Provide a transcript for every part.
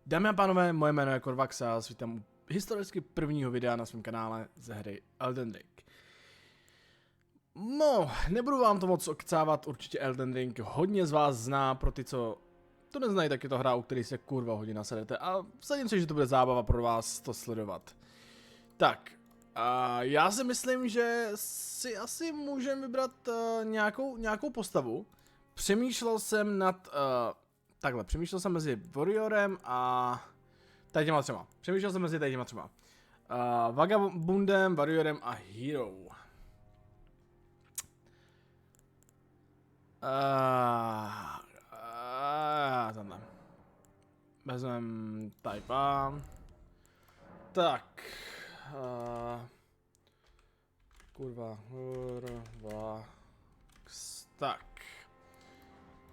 Dámy a pánové, moje jméno je Korvax a vítám u historicky prvního videa na svém kanále ze hry Elden Ring. No, nebudu vám to moc okcávat, určitě Elden Ring hodně z vás zná, pro ty, co to neznají, tak je to hra, u který se kurva hodně nasedete a vsadím se, že to bude zábava pro vás to sledovat. Tak, já si myslím, že si asi můžeme vybrat nějakou postavu. Přemýšlel jsem nad... přemýšlel jsem mezi Warriorem a tady těma třema. Přemýšlel jsem mezi tady těma třema. Vagabundem, Warriorem a Hero. Tenhle. Vezmem type A. Tak. Kurva. Tak.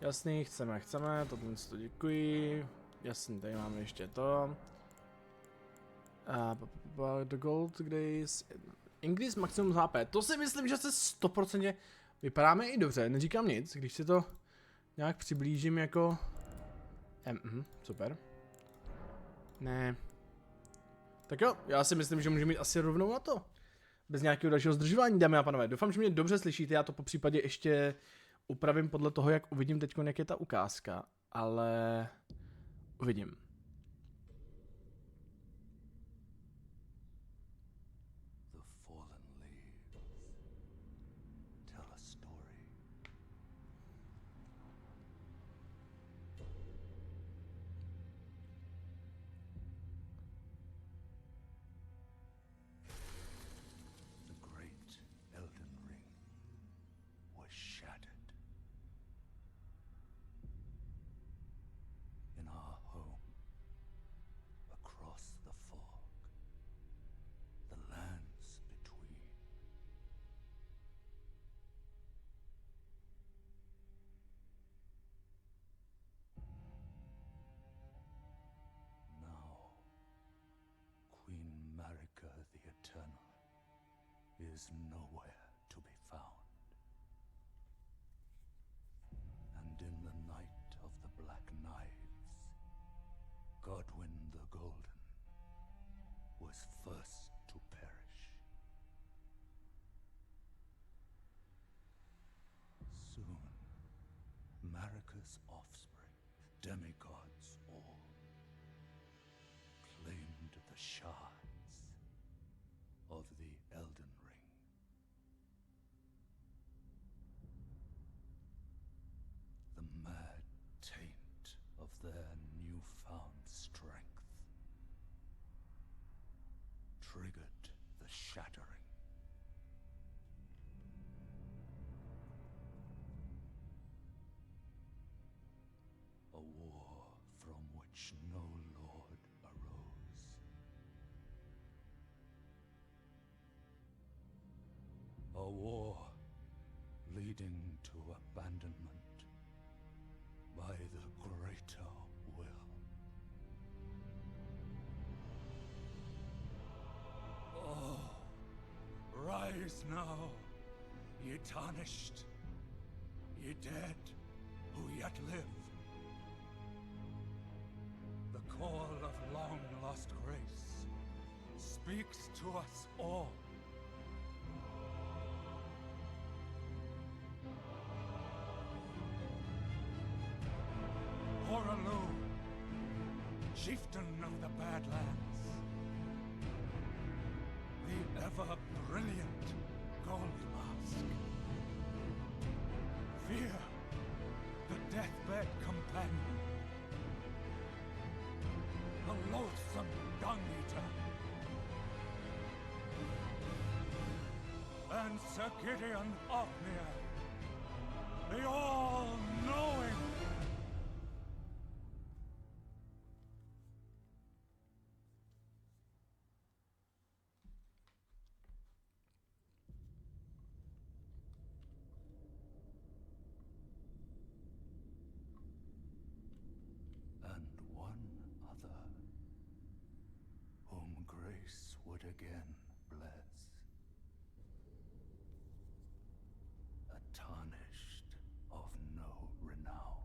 Jasný, chceme, to děkuji. Jasný, tady máme ještě to. The Gold Grace. Increase maximum HP. To si myslím, že se 100% vypadáme i dobře, neříkám nic, když si to nějak přiblížím jako... super. Ne. Tak jo, já si myslím, že můžeme jít asi rovnou na to. Bez nějakého dalšího zdržování, dámy a pánové. Doufám, že mě dobře slyšíte, já to po případě ještě upravím podle toho, jak uvidím teď, jak je ta ukázka, ale uvidím. The Eternal is nowhere to be found. And in the night of the Black Knives, Godwyn the Golden was first to perish. Soon, Marika's offspring, demigods all, claimed the shards of the Elden Ring. The mad taint of their newfound strength triggered the shattering. A war from which no lord arose. A war leading to abandonment by the greater will. Oh, rise now, ye tarnished, ye dead who yet live. The call of long-lost grace speaks to us all. Horalu, chieftain of the Badlands, the ever-brilliant Gold Mask. Fear, the deathbed companion, the loathsome dung-eater, and Sir Gideon Ofnir, the all-knowing. Grace would again bless. A tarnished of no renown.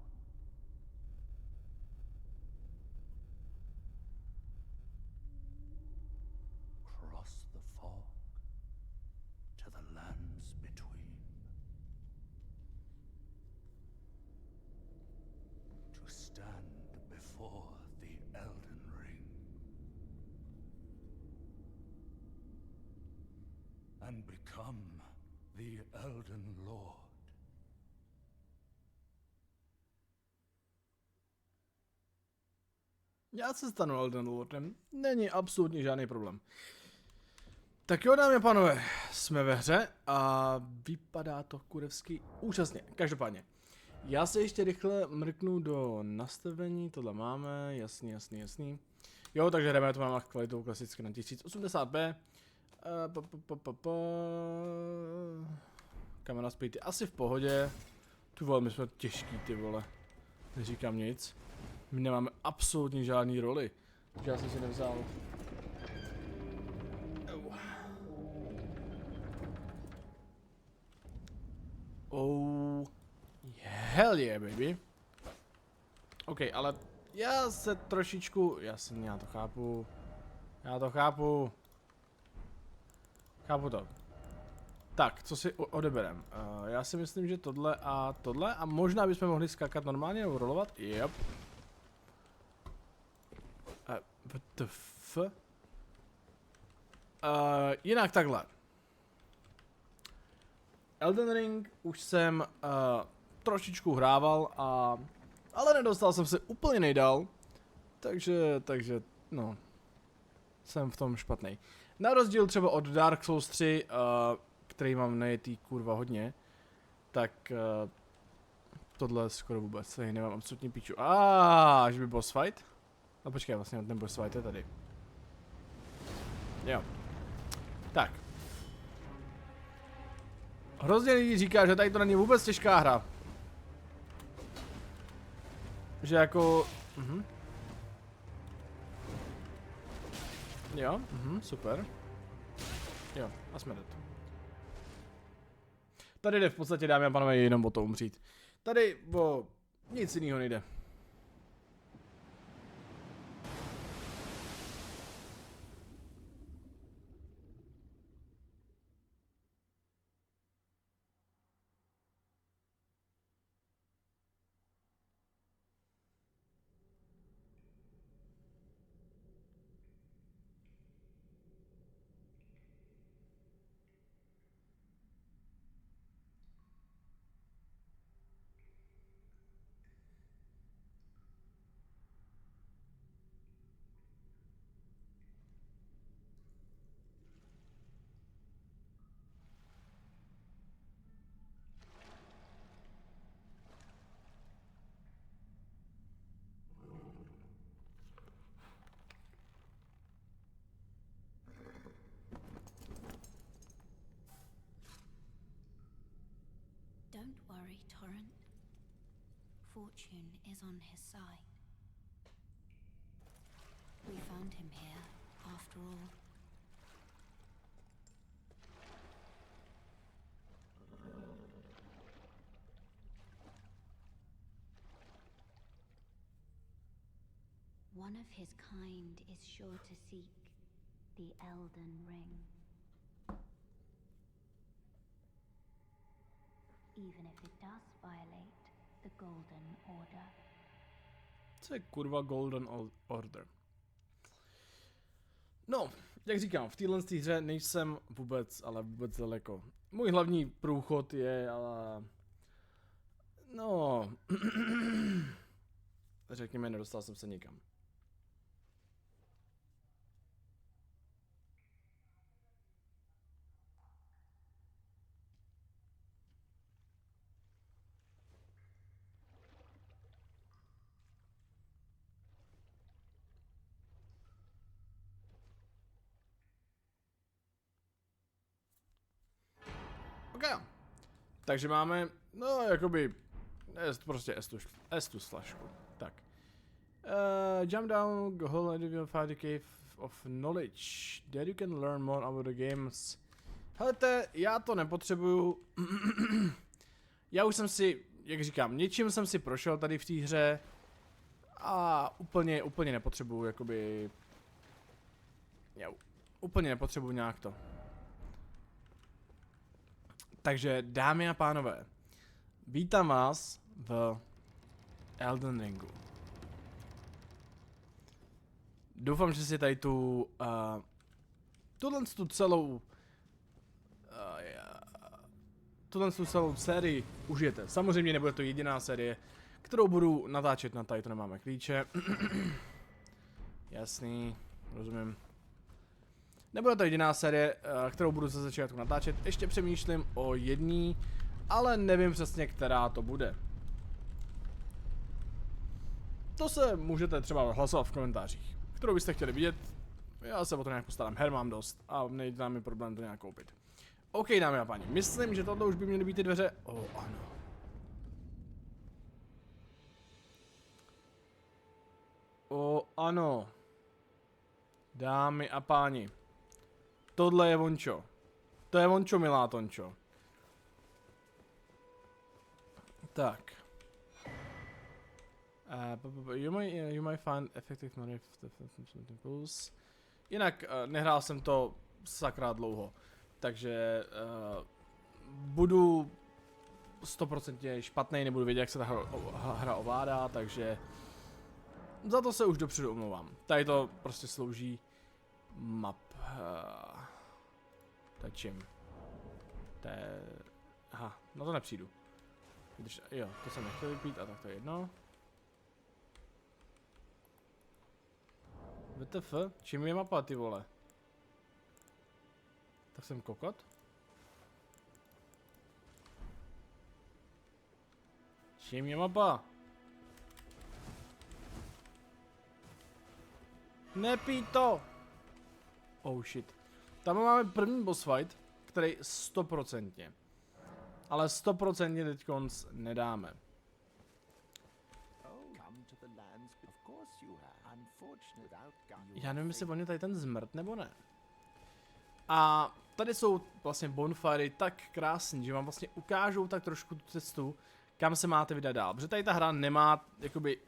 stand before the Elden Ring and become the Elden Lord. Já se stanu Elden Lordem, není absolutně žádný problém. Tak jo, dámy a pánové, jsme ve hře a vypadá to kurevsky úžasně. Každopádně, já se ještě rychle mrknu do nastavení, tohle máme, jasný. Jo, takže jdeme, to máme kvalitou klasicky na 1080p. Kamera speed je asi v pohodě. Ty vole, my jsme těžký, ty vole. Neříkám nic. My nemáme absolutně žádný roli. Takže já jsem si nevzal. Oh, hell yeah, baby. OK, ale já se trošičku, jasně, já to chápu. Chápu to. Tak, co si odeberem? Já si myslím, že tohle a možná bychom mohli skákat normálně nebo rolovat. Yep. What the f? Jinak takhle. Elden Ring už jsem trošičku hrával ale nedostal jsem se úplně nejdál. Takže no. Jsem v tom špatný. Na rozdíl třeba od Dark Souls 3, který mám najetý kurva hodně, tak tohle skoro vůbec, tady nemám absolutně píču. Až by boss fight? No počkej, vlastně ten boss fight je tady. Jo. Tak. Hrozně lidí říká, že tady to není vůbec těžká hra. Že jako... Jo, super. Jo, a jsme dead. Tady jde v podstatě, dámy a pánové, jenom o to umřít. Tady o nic jiného nejde. Don't worry, Torrent. Fortune is on his side. We found him here, after all. One of his kind is sure to seek the Elden Ring. Even if it does violate the Golden Order. Co je kurva Golden Order? No, jak říkám, v téhle hře nejsem vůbec, ale vůbec daleko. Můj hlavní průchod je, ale... No... Řekněme, nedostal jsem se nikam. Ok. Takže máme, no jakoby, prostě Estus flašku. Tak. Jump down, go whole individual find the cave of knowledge. There you can learn more about the games. Helete, já to nepotřebuju. Já už jsem si, jak říkám, něčím jsem si prošel tady v té hře. A úplně nepotřebuju, jakoby... Já úplně nepotřebuju nějak to. Takže, dámy a pánové, vítám vás v Elden Ringu. Doufám, že si tady tu celou sérii užijete. Samozřejmě nebude to jediná série, kterou budu natáčet, na tady to nemáme klíče. Jasný, rozumím. Nebude to jediná série, kterou budu ze začátku natáčet. Ještě přemýšlím o jedný, ale nevím přesně, která to bude. To se můžete třeba hlasovat v komentářích, kterou byste chtěli vidět. Já se o to nějak postarám, her mám dost a nejde mi problém to nějak koupit. OK, dámy a páni, myslím, že tohle už by měly být ty dveře. Ano. Ano. Dámy a páni. Tohle je vončo. To je vončo, milá Tončo. Tak. You might find effective money impulse. Jinak nehrál jsem to sakra dlouho. Takže budu 100% špatný, nebudu vědět, jak se ta hra ovládá, takže za to se už dopředu omlouvám. Tady to prostě slouží map. To je čím? To je... Aha, na to nepřijdu. Když, jo, to jsem nechtěl vypít, a tak to je jedno. WTF? Čím je mapa, ty vole? Tak jsem kokot? Čím je mapa? Nepí to! Oh shit. Tam máme první boss fight, který 100%. Ale 100% teďkonc nedáme. Já nevím, jestli on je tady ten zmrt nebo ne. A tady jsou vlastně bonfiry tak krásný, že vám vlastně ukážou tak trošku tu cestu, kam se máte vydat dál. Protože tady ta hra nemá, jakoby...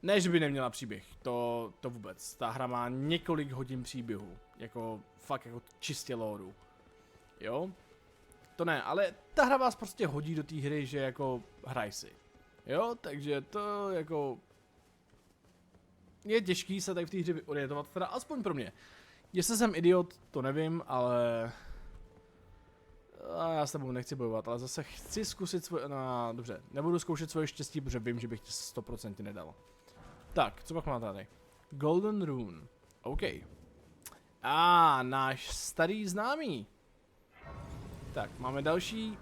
Ne, že by neměla příběh, to vůbec. Ta hra má několik hodin příběhu, jako fakt jako čistě lóru. Jo? To ne, ale ta hra vás prostě hodí do té hry, že jako hraj si. Jo, takže to jako... Je těžký se tady v té hře orientovat, teda aspoň pro mě. Jestli jsem idiot, to nevím, ale... A já s tebou nechci bojovat, ale zase chci zkusit svoje... No, dobře, nebudu zkoušet svoje štěstí, protože vím, že bych tě 100% nedal. Tak, co pak má tady? Golden Rune. OK. Náš starý známý. Tak, máme další.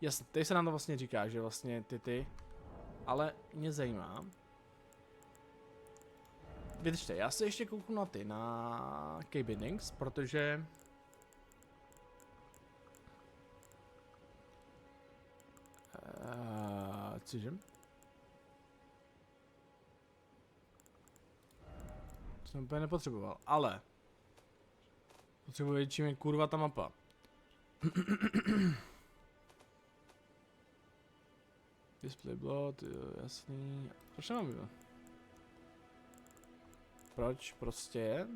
Jasně, tady se nám to vlastně říká, že vlastně ty. Ale mě zajímá. Vydržte, já se ještě kouknu na ty, na K-Bindings, protože... Cože? To jsem úplně nepotřeboval, ale... Potřebuji vědět, čím je kurva ta mapa. Display blood, jasný. Proč nemám vidět? Proč? Prostě?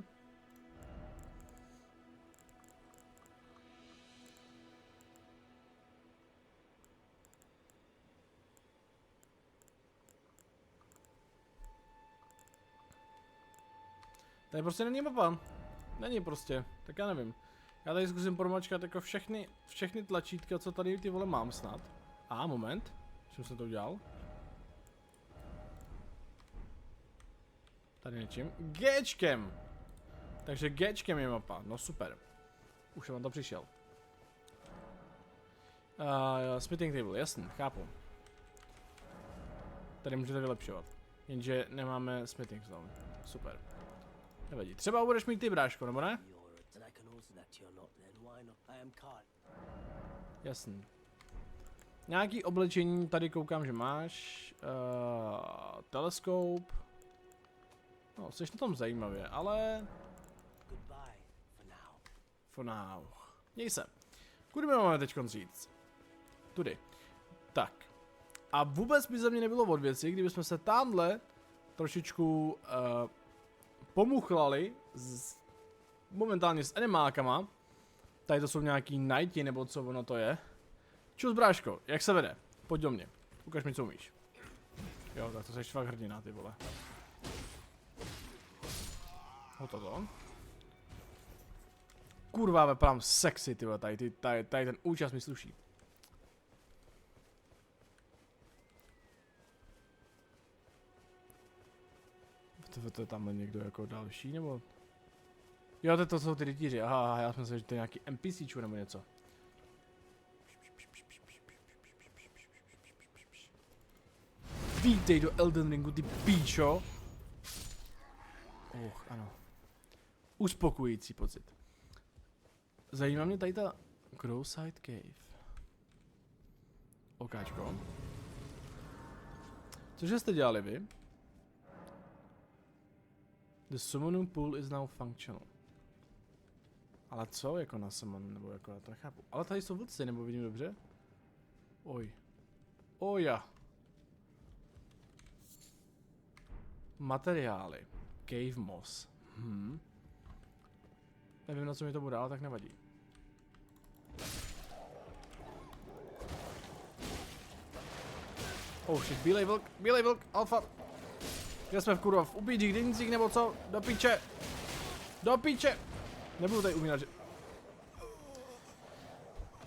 Tady prostě není mapa. Není prostě, tak já nevím. Já tady zkusím promačkat jako všechny tlačítka, co tady ty vole mám snad. Moment. Čím jsem to udělal? Tady něčím. Gčkem! Takže Gčkem je mapa, no super. Už jsem to přišel. Smithing table, jasný, chápu. Tady můžete vylepšovat. Jenže nemáme smithing stone. Super. Nevadí. Třeba budeš mít ty, bráško, nebo ne? Jasný. Nějaký oblečení tady koukám, že máš. Teleskop. No, jsi na tom zajímavě, ale... For now. Měj se. Kudy my máme teďkon říct? Tudy. Tak. A vůbec by za mě nebylo od věci, kdybychom se tamhle trošičku pomuchlali momentálně s animákama. Tady to jsou nějaký nighty, nebo co ono to je. Čus, bráško, jak se vede? Pojď do mě. Ukaž mi, co umíš. Jo, tak to jsi fakt hrdina, ty vole. Hotovo. Kurva, vypadám sexy, ty vole, tady ten účast mi sluší. To je tamhle někdo jako další, nebo? Jo, to jsou ty rytíři, aha, já jsem myslel, že to je nějaký NPCčů nebo něco. Vítej do Elden Ringu, ty píčo. Ano. Uspokojící pocit. Zajímá mě tady ta Crowside Cave. Okáčko. Cože jste dělali vy? The summoning pool is now functional. Ale co jako na summon, nebo jako já to nechápu. Ale tady jsou vlci, nebo vidím dobře? Oj. Oja. Materiály. Cave moss. Nevím, na co mi to bude, ale tak nevadí. Oh shit, bílej vlk, alfa. Kde jsme v kurva, v ubídích, denicích nebo co? Do píče. Do píče. Nebudu tady umírat, že...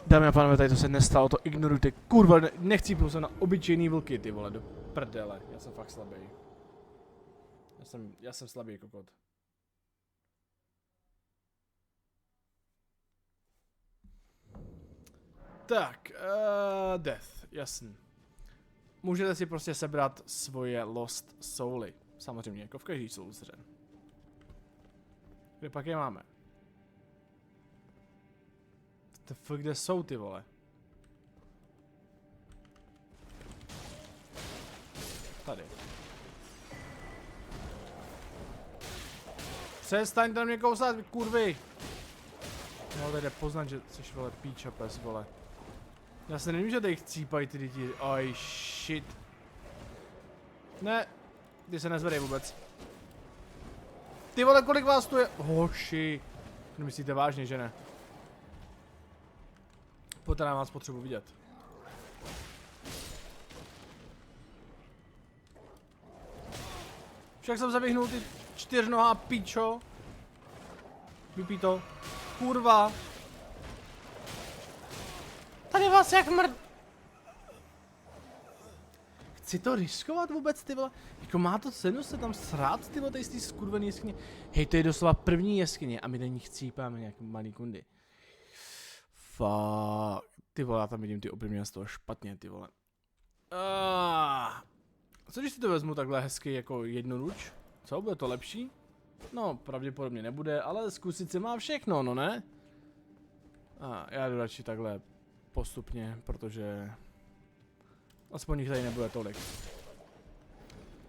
Dámy a pánové, tady to se nestalo, to ignorujte. Kurva, nechcípnu se na obyčejný vlky, ty vole, do prdele. Já jsem fakt slabý. Já jsem slabý kokot. Tak, death, jasný. Můžete si prostě sebrat svoje lost souly. Samozřejmě, jako v každý soulshře. Kde pak je máme? Kde jsou ty vole? Tady. Přestaňte mě kousat, vy kurvy! No, tady jde poznat, že jsi vole píča pes, vole. Já se nevím, že tady chcípají ty lidi. Oj, shit. Ne, ty se nezvedej vůbec. Ty vole, kolik vás tu je? Hoši. Nemyslíte vážně, že ne? Pojďte, na vás potřebuji vidět. Však jsem se vyhnul, ty čtyřnohá píčo. Vypí to. Kurva. Tady vás jak mrd... Chci to riskovat vůbec, ty vole? Jako má to cenu se tam srát, ty vole, tady z té skurvený jeskyně? Hej, to je doslova první jeskyně a my na ní chcípáme nějaký malý kundy. Fuck. Ty vole, já tam vidím ty obrybně z toho špatně, ty vole. Co když si to vezmu takhle hezky jako jednoruč? Co, bude to lepší? No, pravděpodobně nebude, ale zkusit se má všechno, no ne? Já jdu radši takhle postupně, protože aspoň jich tady nebude tolik.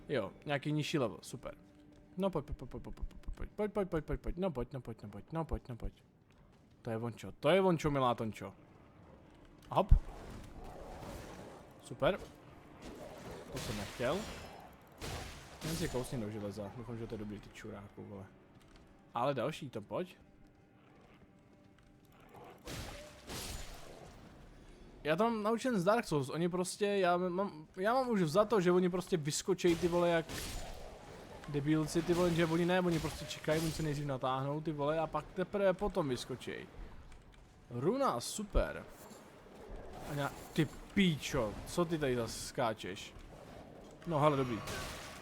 Jo, nějaký nižší level, super. No pojď, no pojď. To je vončo, milá tončo. Hop. Super. To jsem nechtěl. Jen si kousni do železa, doufám, že to je dobrý ty čuráku, vole. Ale další, to pojď. Já to mám naučen z Dark Souls, oni prostě, já mám už za to, že oni prostě vyskočejí ty vole jak debilci ty vole, že oni ne, oni prostě čekají, oni se nejdřív natáhnou ty vole a pak teprve potom vyskočejí. Runa, super. Ty píčo, co ty tady zase skáčeš? No hele, dobrý.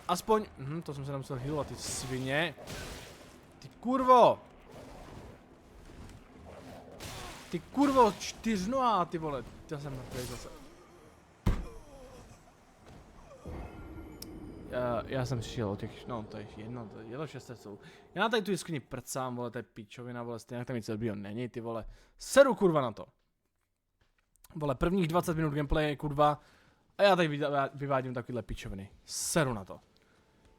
Aspoň, to jsem se tam musel healovat, ty svině. Ty kurvo! Ty kurvo, čtyřnohá, ty vole. Já jsem mrtvej zase. Já jsem přišel o těch, no to je jedno, to je 600 soulů. Já na tady tu jeskyni prcám, vole, to je píčovina, vole, stejně tam nic dobrýho není, ty vole. Seru kurva na to. Vole, prvních 20 minut gameplay je kurva. A já tady vyvádím takovýhle píčoviny. Seru na to.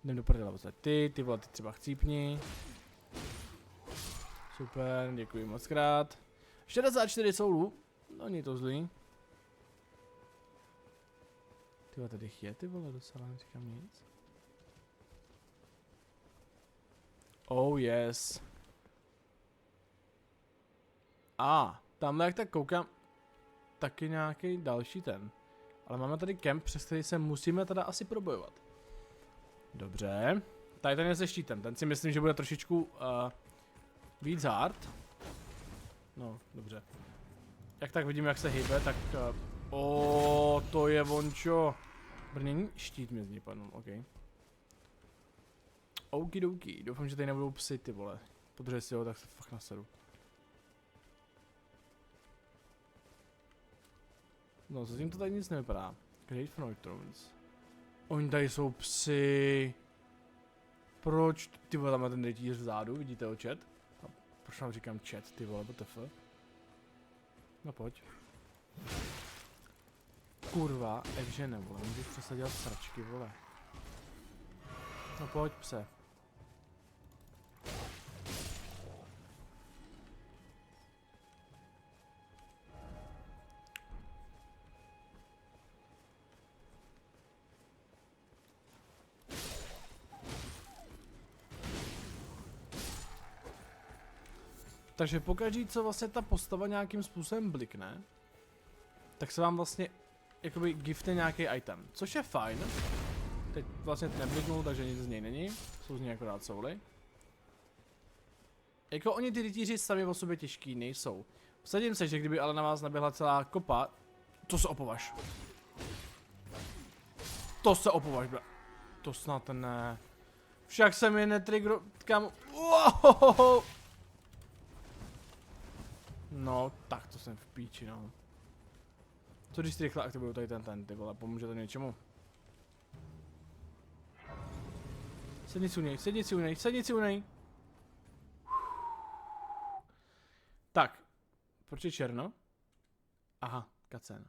Jdem do prdela, ty vole, ty třeba chcípni. Super, děkuji moc krát. 64 soulů, no není to zlý. Ty vole, tady je ty vole docela, neříkám nic. Oh yes. Tamhle jak tak koukám, taky nějaký další ten. Ale máme tady kemp, přes který se musíme teda asi probojovat. Dobře. Tady ten je se štítem, ten si myslím, že bude trošičku víc hard. No, dobře. Jak tak vidím, jak se hýbe, tak... to je vončo. Brnění, štít mi z ní padnul, ok. Okidoki, doufám, že tady nebudou psy, ty vole. Protože si ho, tak se fakt naseru. No, zatím to tady nic nevypadá. Great Froid Thrones. Oni tady jsou psy. Proč? Ty vole, tam má ten rytíř vzadu, vidíte ho chat? A proč vám říkám chat, ty vole, WTF? No pojď. Kurva, jakže ne, vole, můžeš přestat dělat sračky, vole. No pojď, pse. Takže pokaždý, co vlastně ta postava nějakým způsobem blikne, tak se vám vlastně jakoby giftne nějaký item, což je fajn. Teď vlastně nebliknul, takže nic z něj není, jsou z něj akorát souly. Jako oni ty rytíři sami o sobě těžký nejsou. Vsadím se, že kdyby ale na vás naběhla celá kopa, to se opovaž. To se opovaž, bra. To snad ne. Však se mi netrigro... Kam... Wow! No, tak to jsem v píči, no. Co když si rychle aktivuju tady ten, ty vole, pomůže to něčemu? Sedni si u něj, sedni si u něj, sedni si u něj. Tak, proč je černo? Aha, kacén.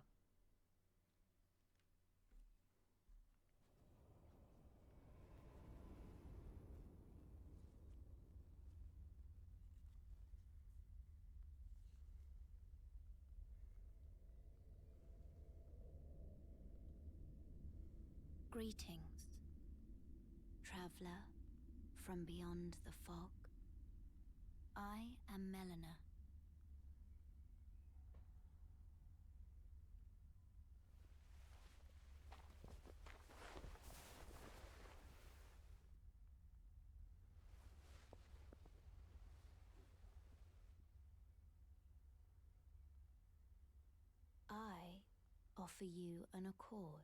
Greetings, traveler from beyond the fog. I am Melina. I offer you an accord.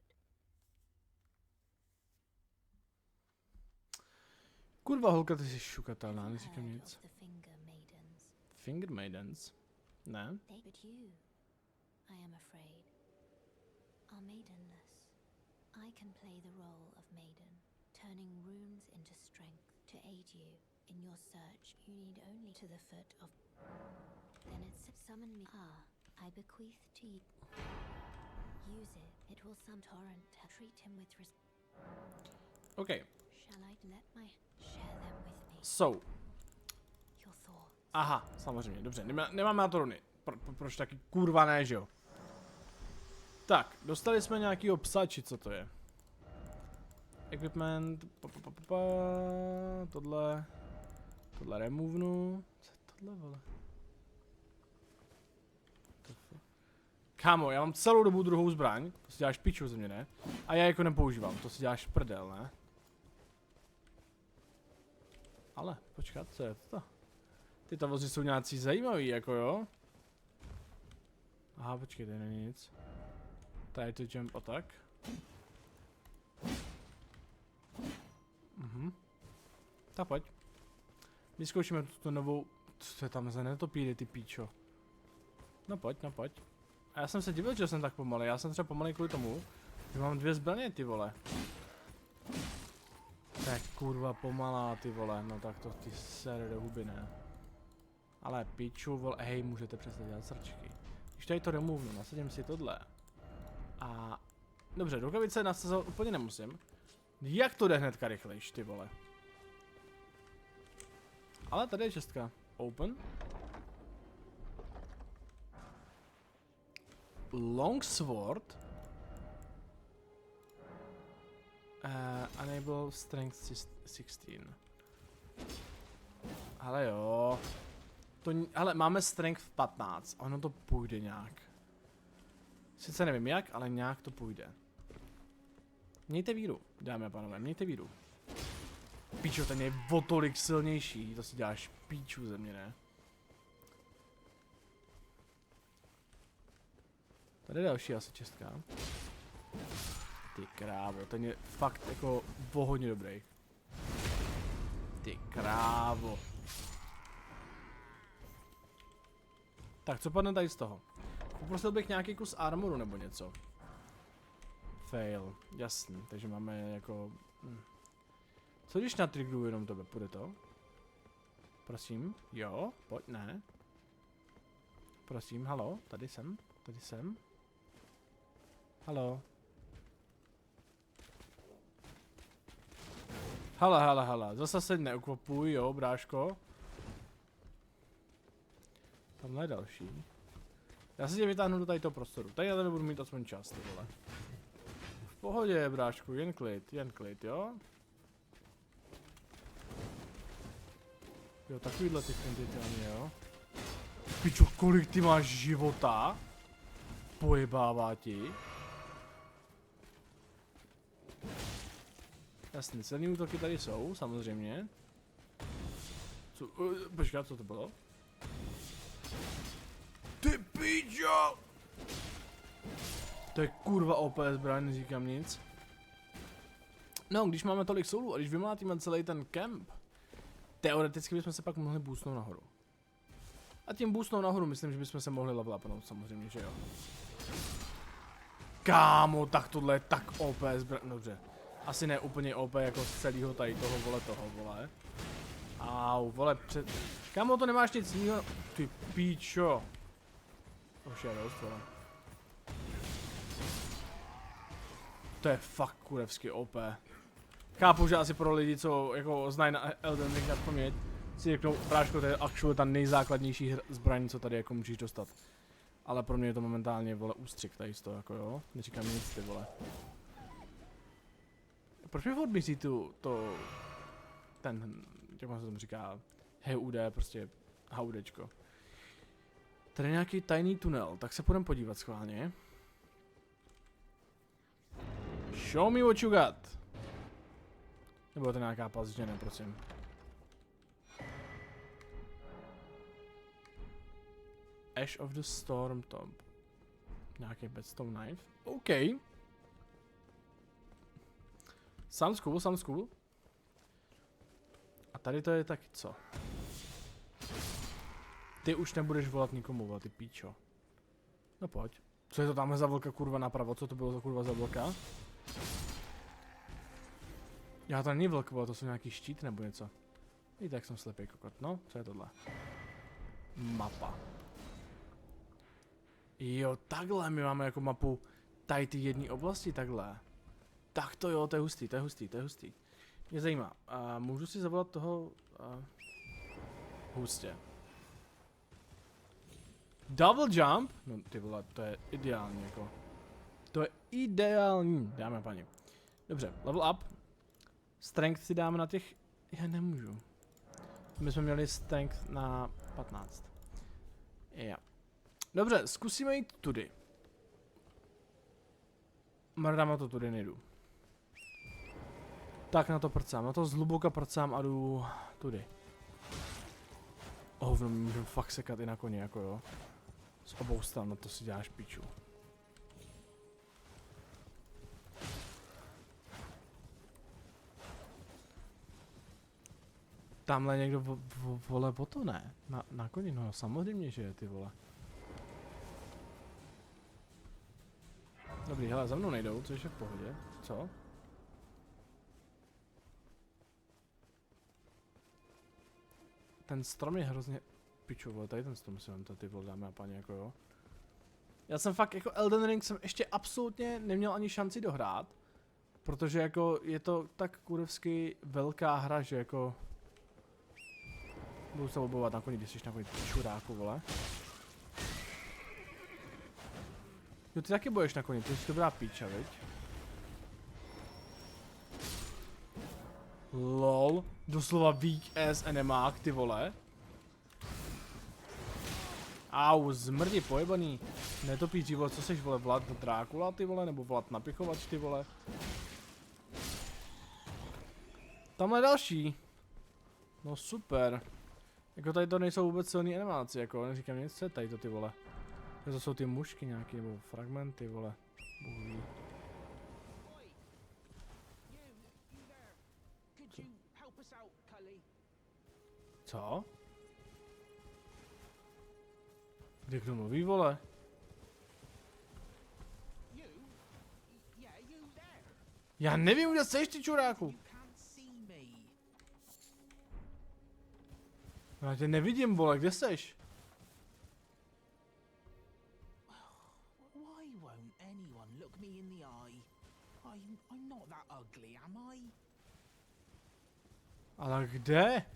Kurva holka, ty jsi šukatelná, neříkám Heard nic. of the Finger Maidens. Finger Maidens? Ne? But you, I am afraid, are maidenless. I can play the role of maiden, turning runes into strength to aid you in your search. You need only to the foot of... Then it's summon me. Ah, I bequeath to you. Use it. It will some torrent. Treat him with OK. Shall I let my... Share them with me. So. Your thoughts. Aha, samozřejmě, dobře, nemáme na to runy. Proč taky kurva ne, že jo? Tak, dostali jsme nějakýho psa, či co to je? Equipment, tohle removenu. Co je tohle, vole? Kámo, já mám celou dobu druhou zbraň, to si děláš piču ze mě, ne? A já jako nepoužívám, to si děláš prdel, ne? Ale, počkat, co je to? Ty ta vozy jsou nějací zajímavý, jako jo? Aha, počkej, tady není nic. Tady to jump attack. Tak pojď. Vyzkoušíme tu novou... Co je tam za netopíry, ty píčo? No pojď, no pojď. A já jsem se divil, že jsem tak pomalý. Já jsem třeba pomalý kvůli tomu, že mám 2 zbraně, ty vole. Tak kurva pomalá, ty vole. No tak to ty sere do huby, ne? Ale piču, vole, hej, můžete přestat dělat srčky. Když tady to removnu, nasadím si tohle. A... Dobře, rukavice nasazovat úplně nemusím. Jak to jde hnedka rychlejš, ty vole? Ale tady je čestka. Open. Longsword. Enable strength 16. Ale jo. Ale máme strength 15. Ono to půjde nějak. Sice nevím jak, ale nějak to půjde. Mějte víru, dámy a pánové, mějte víru. Píčo, ten je o tolik silnější, to si děláš píču ze mě, ne? Tady je další asi čestka. Ty krávo, ten je fakt jako hodně dobrý. Ty krávo. Tak co padne tady z toho? Poprosil bych nějaký kus armoru nebo něco. Fail, jasný, takže máme jako... Co když natrigruju jenom tebe, půjde to? Prosím, jo, pojď, ne. Prosím, halo, tady jsem. Halo. Hele, zase se neukvapuj, jo, bráško. Tamhle je další. Já si tě vytáhnu do tady toho prostoru, tady já tady budu mít aspoň čas, ty vole. V pohodě, brášku, jen klid, jo. Jo, takovýhle ty fintitelný, jo. Pičo, kolik ty máš života? Pojebává ti. Jasně, silný útoky tady jsou, samozřejmě. Co, počkat, co to bylo? Ty pičo! To je kurva OP zbraň, neříkám nic. No, když máme tolik soulů a když vymlátíme celý ten kemp, teoreticky bychom se pak mohli boostnout nahoru. A tím boostnout nahoru myslím, že bychom se mohli level upnout, samozřejmě, že jo. Kámo, tak tohle je tak OP zbraň, dobře. Asi ne úplně OP jako z celého tady toho vole. Au, vole, Kámo, to nemáš nic jiného. Ty píčo. Už je dost, vole. To je fakt kurevsky OP. Chápu, že asi pro lidi, co jako znají na Elden Ring na paměť, si řeknou, bráško, to je actually ta nejzákladnější zbraň, co tady jako můžeš dostat. Ale pro mě je to momentálně, vole, ústřik tady z toho, jako jo. Neříkám nic, ty vole. Proč mi furt myslí jak se tomu říká, HUD, prostě HUDčko. Tady je nějaký tajný tunel, tak se půjdeme podívat schválně. Show me what you got. Nebo to nějaká pazděne, prosím. Ash of the Storm Top. Nějaký bedstone knife. OK. Sounds cool. A tady to je taky co? Ty už nebudeš volat nikomu, vole, ty píčo. No pojď. Co je to tamhle za vlka, kurva, napravo? Co to bylo za kurva za vlka? Já to není vlk, vole, to jsou nějaký štít nebo něco. Víte, jak jsem slepý kokot, no? Co je tohle? Mapa. Jo, takhle my máme jako mapu tady ty jedné oblasti, takhle. Tak to jo, to je hustý. Mě zajímá, můžu si zavolat toho hustě. Double jump? No ty vole, to je ideální jako. To je ideální, dáme paní. Dobře, level up. Strength si dáme na těch, já nemůžu. My jsme měli strength na 15. Jo. Dobře, zkusíme jít tudy. Mrdama to tudy nejdu. Tak na to prcám, na to zhluboka prcám a jdu tudy. Hovno, my můžeme fakt sekat i na koně, jako jo. Z obou stran, na to si děláš piču. Tamhle někdo vole o to ne? Na koni, no samozřejmě, že je, ty vole. Dobrý, hele, za mnou nejdou, což je v pohodě. Co? Ten strom je hrozně piču, vole, tady ten strom si vám to ty vole, dáme a paní, jako jo. Já jsem fakt, jako Elden Ring jsem ještě absolutně neměl ani šanci dohrát. Protože jako je to tak kurevsky velká hra, že jako... Budu se obovat na koni, když jsi na koni čuráku, vole. Jo, ty taky boješ na koni, ty jsi dobrá píča, viď? LOL, doslova weak ass enemák, ty vole. Au, zmrdi pojebaný. Netopíři, vole, co seš, vole, Vlad Drákula, ty vole, nebo Vlad Napichovač, ty vole. Tamhle další. No super. Jako tady to nejsou vůbec silný animáci, jako neříkám nic, co je tady to ty vole. To jsou ty mušky nějaký, nebo fragmenty, vole. Bůh ví. Co? Kde kdo mluví, vole? Já nevím, kde seš, ty čuráku. Já tě nevidím, vole, kde seš? Why won't anyone look me in the eye? I'm not that ugly, am I? Ale kde?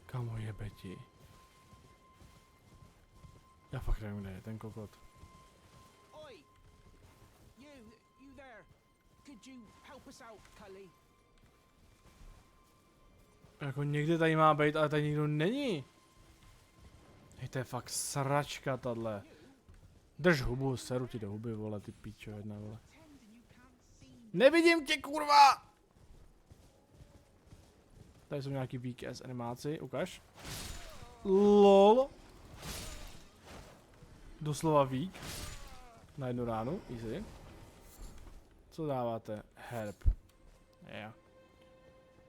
Kamo jebe ti. Já fakt nevím, kde je ten kokot. Oi! You there? Could you help us out, Cully? Jako někde tady má být, ale tady nikdo není. Hej, to je fakt sračka tadle. Drž hubu, seru ti do huby, vole, ty píčo jedna, vole. Nevidím tě, kurva! Tady jsou nějaký weak ass animáci, ukaž. LOL. Doslova weak. Na jednu ránu, easy. Co dáváte? Herb. Yeah.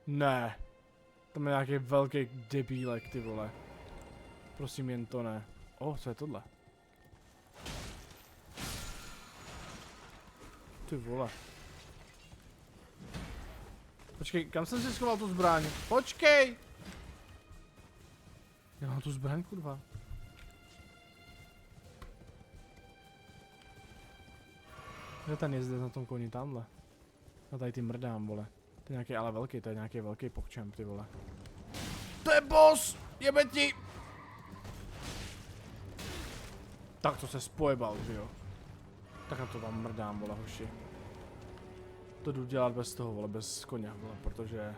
Ne. Tam je nějaký velký debílek, ty vole. Prosím, jen to ne. Co je tohle? Ty vole. Počkej, kam jsem si schoval tu zbraň? Počkej! Já mám tu zbraň, kurva. Kde ten jezdec na tom koni tamhle? No tady ty mrdám, vole. To je nějaký ale velký, to je nějaký velký pokčemp, ty vole. To je boss! Jebe ti! Tak to se spojebal, že jo? Tak na to tam mrdám, vole, hoši. To jdu dělat bez toho, vole, bez koně, vole, protože...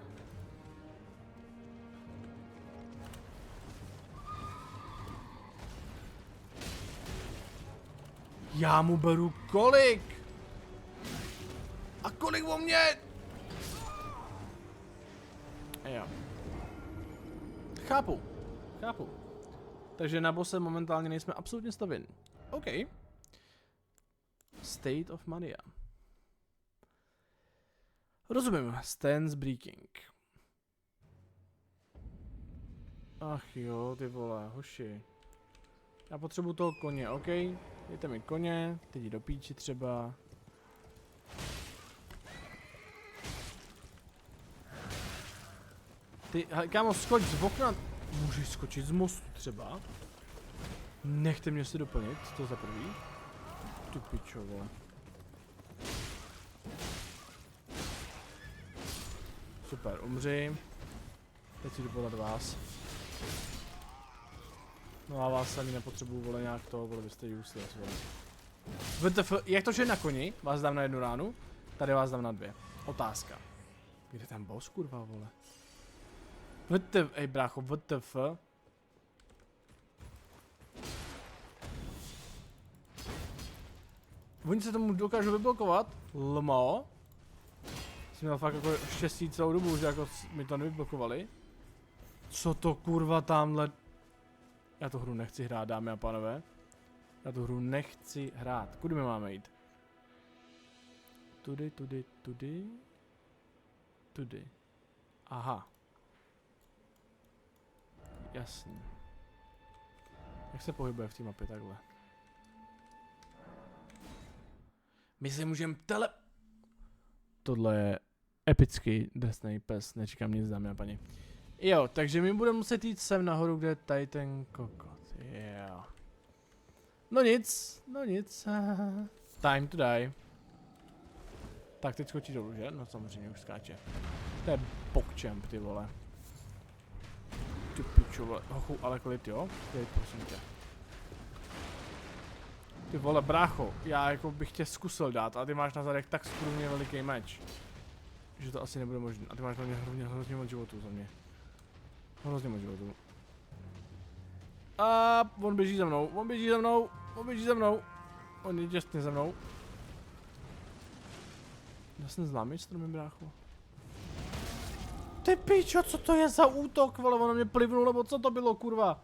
Já mu beru kolik? A kolik o mě? Jo. Chápu. Chápu. Takže na bose momentálně nejsme absolutně stavěni. OK. State of Mania. Rozumím. Stance breaking. Ach jo, ty vole, hoši. Já potřebuju toho koně, OK. Dejte mi koně, teď jdi do píči třeba. Ty, kámo, skoč z okna. Můžeš skočit z mostu třeba. Nechte mě si doplnit, to za prvý. Tu pičo, vole. Super, umři. Teď si jdu podat vás. No a vás ani nepotřebuju, vole, nějak to, vole, vy jste useless, vole. WTF, jak to, že na koni vás dám na jednu ránu, tady vás dám na dvě. Otázka. Kde ten boss, kurva, vole? WTF, ej brácho, WTF. Oni se tomu dokážou vyblokovat? Lmo. Jsem měl fakt jako štěstí celou dobu, že jako mi to nevyblokovali. Co to kurva tamhle? Já tu hru nechci hrát, dámy a pánové. Já tu hru nechci hrát. Kudy my máme jít? Tudy, tudy, tudy. Tudy. Aha. Jasný. Jak se pohybuje v té mapě takhle? My se můžeme Tohle je epický drsnej pes, neříkám nic, dámy a paní. Jo, takže my budeme muset jít sem nahoru, kde je tady ten kokot. Jo. No nic, no nic. Time to die. Tak teď skočí dolů, že? No samozřejmě už skáče. To je pokčemp, ty vole. Ty pičo, vole. Hochu, ale klid, jo? Klid, prosím tě. Ty vole, brácho, já jako bych tě zkusil dát, a ty máš na zadek tak skrůmně veliký meč, že to asi nebude možné. A ty máš na mě hrozně moc životů za mě. Hrozně moc životů. A on běží za mnou, on běží za mnou, on běží za mnou. On je těsně za mnou. Já jsem známý stromy, bráchu. Ty pičo, co to je za útok, vole, ono mě plivnul, nebo co to bylo, kurva?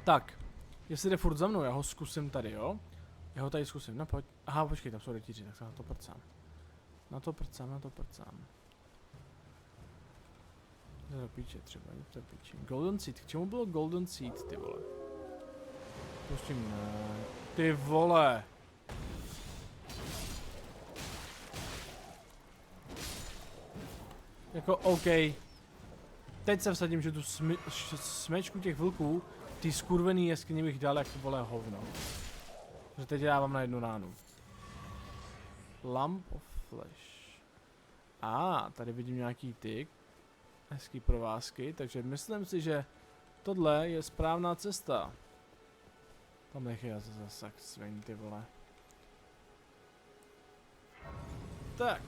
Tak, jestli jde furt za mnou, já ho zkusím tady, jo? Já ho tady zkusím, no pojď. Aha, počkej, tam jsou rytíři, tak se na to prcám. Na to prcám, na to prcám. Jde do píče třeba, jde do píče. Golden Seed, k čemu bylo Golden Seed, ty vole? Pustím, ne. Ty vole! Jako OK. Teď se vsadím, že tu smečku těch vlků, ty skurvený jeskyně bych dal jak to vole hovno. Že teď dávám na jednu ránu. Lamp of Flesh. Tady vidím nějaký ty hezký provázky, takže myslím si, že tohle je správná cesta. Tam nech je zase svým, ty vole. Tak.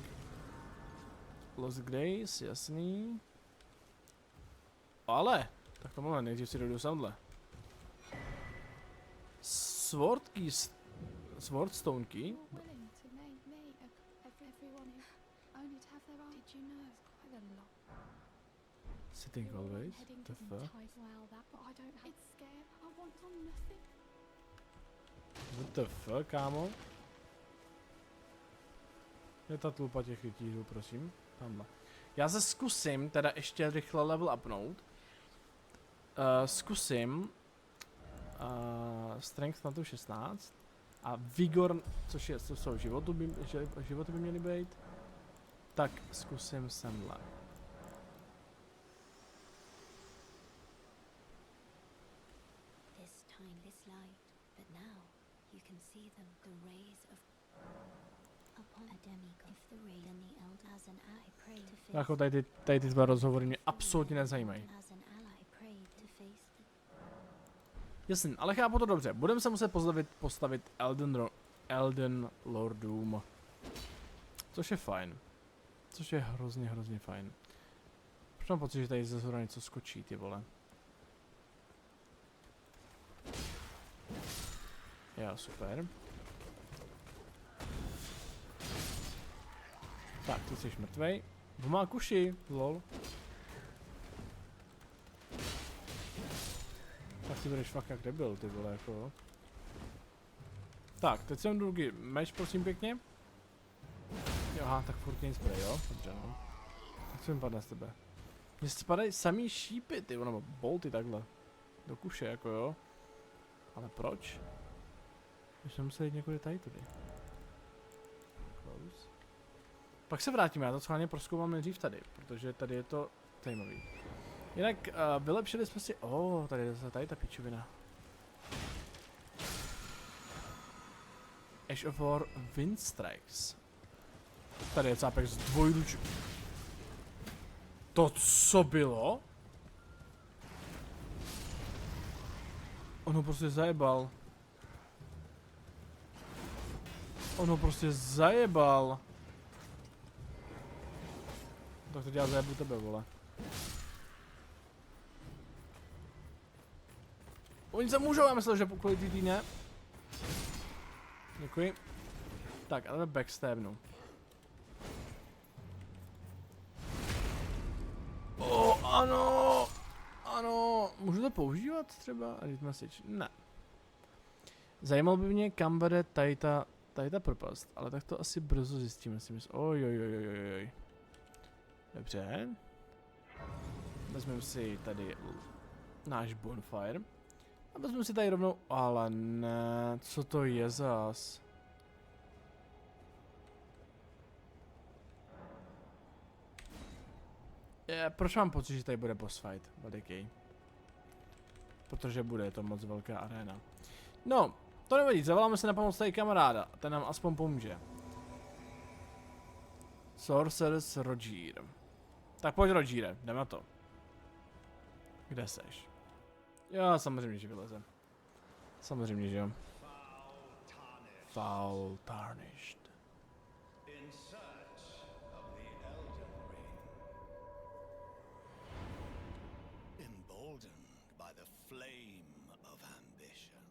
Lost Grace, jasný. Ale, tak to máme, nejdřív si dojdu samhle. Sword Keys, Swordstone Key. Willing to make me of everyone who only to have their own. Did you know it's quite a lot? Sitting always. Heading The to fuck? well, that, but I don't have. It's scared. I want on nothing. What the fuck, kámo? Je ta tlupa těch rytířů, prosím. Tamhle. Já se zkusím teda ještě rychle level upnout. Zkusím Strength na tu 16 a Vigor, co jsou životy by měly být. Tak zkusím semhle. This timeless light, but now you can see them, the rays of upon a demigod. If the ray and the elder as an ally pray to face Jako tady ty dva rozhovory mě absolutně nezajímají. as an ally pray to face the Jasně, ale chápu to dobře. Budeme se muset postavit Elden Lordům. Což je fajn. Což je hrozně fajn. Proč mám pocit, že tady ze zhora něco skočí, ty vole. Jo, super. Tak, ty jsi mrtvej. Má kuši, lol. Tak ty budeš fakt jak debil, ty vole, jako. Tak, teď jsem druhý meč, prosím pěkně. Jo, aha, tak furt nic bude, jo? Dobře, no. Tak co mi padne z tebe? Mně spadají samý šípy, ty, nebo bolty takhle. Do kuše, jako jo. Ale proč? Když jsem musel jít někudy tady tudy. Close. Pak se vrátíme, já to schválně prozkoumám nejdřív tady, protože tady je to zajímavý. Jinak vylepšili jsme si... tady je zase tady ta pičovina. Ash of War Wind Strikes. Tady je cápek z dvojruč... To co bylo? Ono prostě zajebal. Ono prostě zajebal. Tak teď já zajebu tebe, vole. Oni se můžou, já myslel, že kvůli tý ne. Děkuji. Tak, ale backstabnu. Ano! Ano! Můžu to používat třeba? Read message? Ne. Zajímalo by mě, kam vede tady ta propast, ale tak to asi brzo zjistíme, si myslím. Ojojojojojoj. Dobře. Vezmeme si tady náš bonfire. A vezmeme si tady rovnou, ale ne, co to je zas? Proč mám pocit, že tady bude boss fight veliký? Protože bude, je to moc velká arena. No, to nevadí, zavoláme se na pomoc tady kamaráda, ten nám aspoň pomůže. Sorcerer's Roger. Tak pojď Rogere, jdeme na to. Kde seš? Jo, samozřejmě, že vyleze. Samozřejmě, že jo. Foul Tarnished. In search of the Elden Ring. flame of ambition.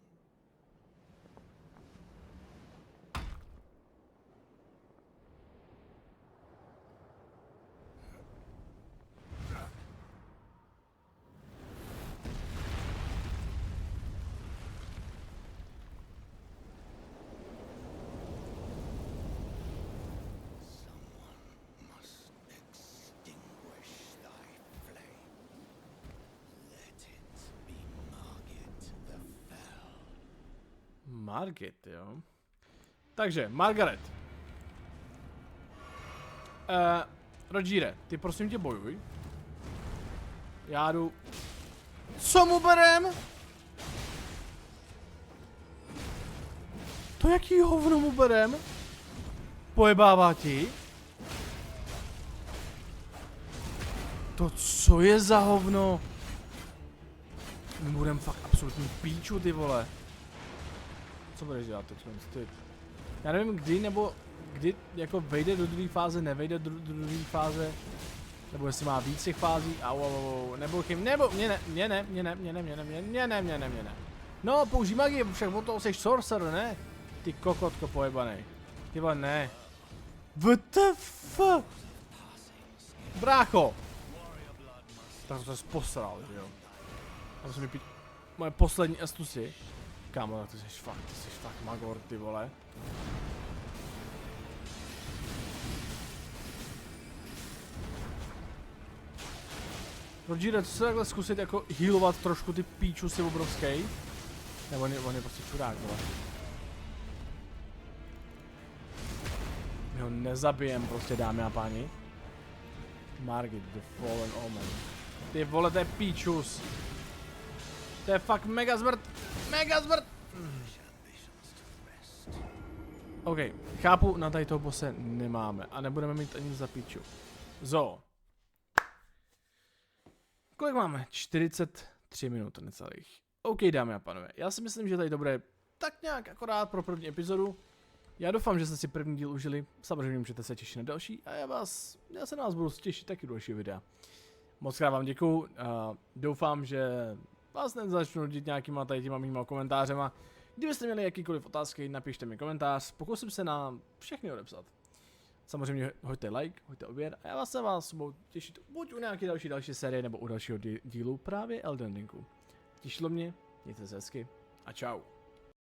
Someone must extinguish thy flame. Let it be Margit the Fell. Margit, jo. Takže, Margaret. Rogere, ty prosím tě bojuj. Já jdu... Co mu berem? To jaký hovno mu berem? Pojebává ti? To co je za hovno? My budem fakt absolutní píču, ty vole. Co budeš dělat teď? Ty? Já nevím kdy jako vejde do druhé fáze, nevejde do druhé fáze. Nebo jestli má víc těch fází, nebo mě ne. No, použij magii, však od toho jsi sorcerer, ne? Ty kokotko pojebanej. Ty vole, ne. WTF? Brácho! Tak to jsi posral, že jo? A to se mi pít... Moje poslední astuci. Kámo, ty jsi fakt magor, ty vole. Rogere, co se takhle zkusit jako healovat trošku ty píčusy obrovský? Nebo on je prostě čurák, vole. My ho nezabijem prostě, dámy a páni. Margit, the Fallen Omen. Ty vole, to je píčus. To je fakt mega zmrt. Mega zmrt. OK, chápu, na tady toho bose nemáme. A nebudeme mít ani za píču. Zo. Kolik máme? 43 minut necelých. OK, dámy a pánové, já si myslím, že tady to bude tak nějak akorát pro první epizodu. Já doufám, že jste si první díl užili, samozřejmě můžete se těšit na další a já se na vás budu těšit taky další videa. Moc krát vám děkuju, doufám, že vás nezačnu nudit nějakýma tady těma mýma komentářema. Kdybyste měli jakýkoliv otázky, napište mi komentář, pokusím se na všechny odepsat. Samozřejmě hoďte like, hoďte odběr a já se vás budu těšit buď u nějaké další série nebo u dalšího dílu právě Elden Ringu. Těšilo mě, mějte se hezky a čau.